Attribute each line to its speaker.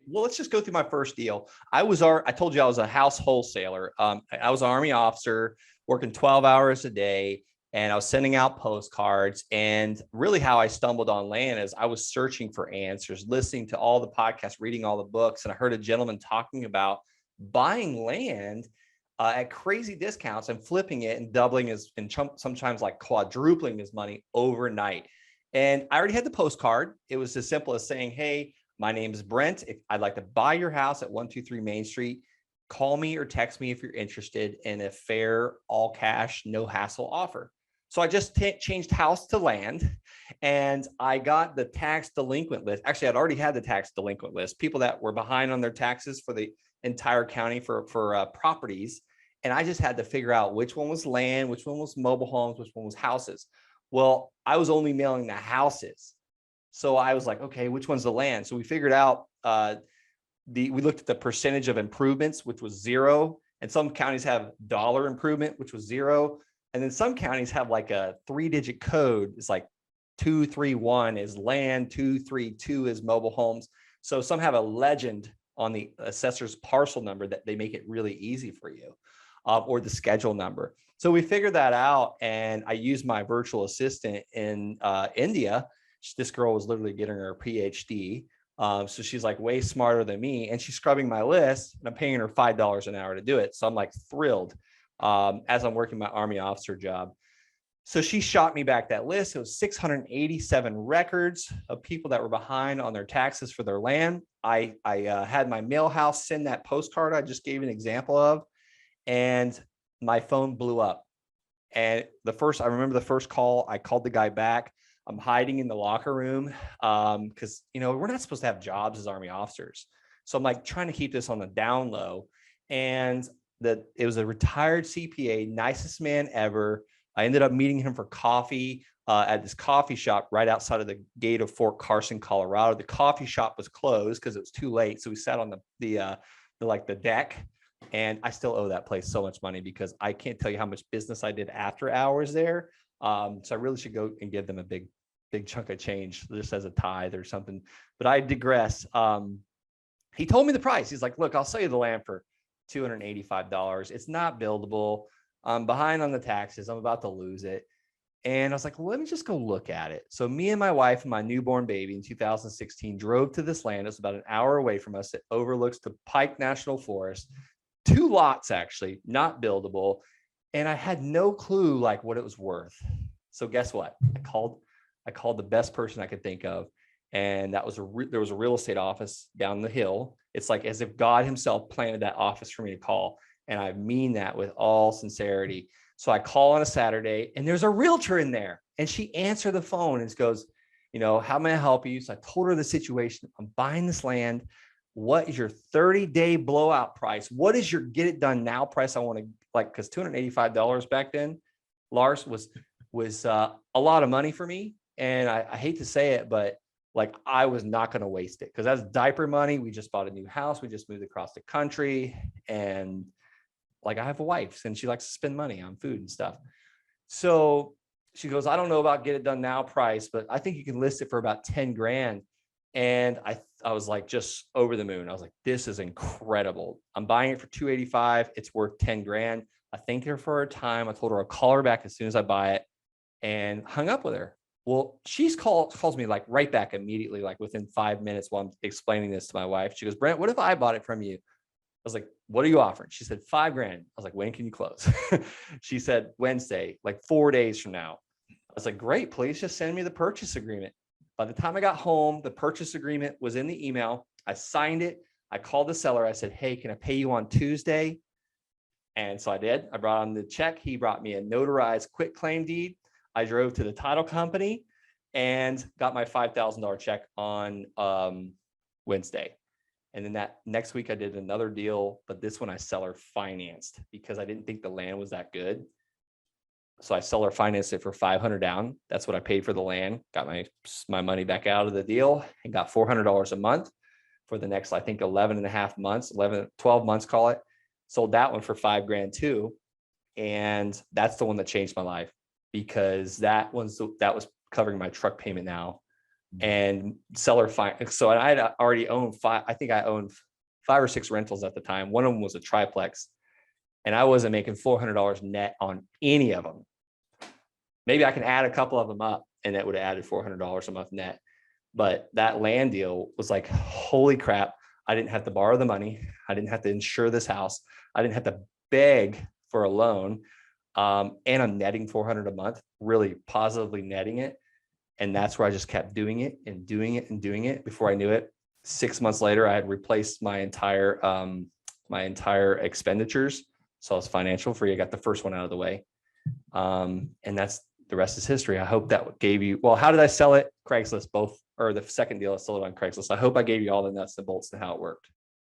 Speaker 1: well, let's just go through my first deal. I told you I was a house wholesaler. I was an Army officer working 12 hours a day, and I was sending out postcards. And really how I stumbled on land is I was searching for answers, listening to all the podcasts, reading all the books. And I heard a gentleman talking about buying land at crazy discounts and flipping it and doubling his, and sometimes like quadrupling his money overnight. And I already had the postcard. It was as simple as saying, hey, my name is Brent. If I'd like to buy your house at 123 Main Street, call me or text me if you're interested in a fair, all cash, no hassle offer. So I just changed house to land, and I got the tax delinquent list. Actually, I'd already had the tax delinquent list, people that were behind on their taxes for the entire county for properties. And I just had to figure out which one was land, which one was mobile homes, which one was houses. Well, I was only mailing the houses. So I was like, okay, which one's the land? So we figured out, we looked at the percentage of improvements, which was 0. And some counties have dollar improvement, which was 0. And then some counties have like a 3-digit code. It's like 231 is land, 232 is mobile homes. So some have a legend on the assessor's parcel number that they make it really easy for you, or the schedule number. So we figured that out, and I used my virtual assistant in India. This girl was literally getting her PhD. So she's like way smarter than me, and she's scrubbing my list, and I'm paying her $5 an hour to do it. So I'm like thrilled as I'm working my Army officer job. So she shot me back that list. It was 687 records of people that were behind on their taxes for their land. I had my mail house send that postcard I just gave an example of, and my phone blew up. And I remember the first call, I called the guy back. I'm hiding in the locker room because, we're not supposed to have jobs as Army officers. So I'm like trying to keep this on the down low. And it was a retired CPA, nicest man ever. I ended up meeting him for coffee at this coffee shop right outside of the gate of Fort Carson, Colorado. The coffee shop was closed because it was too late. So we sat on the deck, and I still owe that place so much money because I can't tell you how much business I did after hours there. So I really should go and give them a big chunk of change just as a tithe or something. But I digress. He told me the price. He's like, look, I'll sell you the land for $285. It's not buildable. I'm behind on the taxes. I'm about to lose it. And I was like, well, let me just go look at it. So me and my wife and my newborn baby in 2016 drove to this land. It's about an hour away from us. It overlooks the Pike National Forest. 2 lots, actually, not buildable. And I had no clue like what it was worth. So guess what? I called the best person I could think of. And that was there was a real estate office down the hill. It's like as if God himself planted that office for me to call. And I mean that with all sincerity. So I call on a Saturday, and there's a realtor in there, and she answered the phone and goes, how may I help you? So I told her the situation. I'm buying this land. What is your 30-day blowout price? What is your get it done now price? I want to because $285 back then, Lars, was a lot of money for me. And I hate to say it, but I was not going to waste it because that's diaper money. We just bought a new house. We just moved across the country, and I have a wife and she likes to spend money on food and stuff. So she goes, I don't know about get it done now price, but I think you can list it for about 10 grand. And I was like, just over the moon. I was like, this is incredible. I'm buying it for 285. It's worth 10 grand. I thanked her for her time. I told her I'll call her back as soon as I buy it, and hung up with her. Well, calls me right back immediately, within 5 minutes while I'm explaining this to my wife. She goes, Brent, what if I bought it from you? I was like, what are you offering? She said, 5 grand. I was like, when can you close? She said, Wednesday, 4 days from now. I was like, great, please just send me the purchase agreement. By the time I got home, the purchase agreement was in the email. I signed it. I called the seller. I said, hey, can I pay you on Tuesday? And so I did. I brought on the check. He brought me a notarized quitclaim deed. I drove to the title company and got my $5,000 check on Wednesday. And then that next week I did another deal, but this one I seller financed because I didn't think the land was that good. So I seller financed it for $500 down. That's what I paid for the land. Got my money back out of the deal and got $400 a month for the next, I think 11 and a half months, 12 months, call it. Sold that one for 5 grand too. And that's the one that changed my life because that was covering my truck payment now and seller so I had already owned five. I think I owned 5 or 6 rentals at the time. One of them was a triplex, and I wasn't making $400 net on any of them. Maybe I can add a couple of them up, and that would have added $400 a month net. But that land deal was like, holy crap. I didn't have to borrow the money. I didn't have to insure this house. I didn't have to beg for a loan. And I'm netting 400 a month, really positively netting it. And that's where I just kept doing it and doing it and doing it. Before I knew it, 6 months later, I had replaced my entire expenditures. So I was financial free. I got the first one out of the way. And that's the rest is history. I hope that gave you, well, how did I sell it? Craigslist, both, or the second deal I sold it on Craigslist. I hope I gave you all the nuts and bolts to how it worked.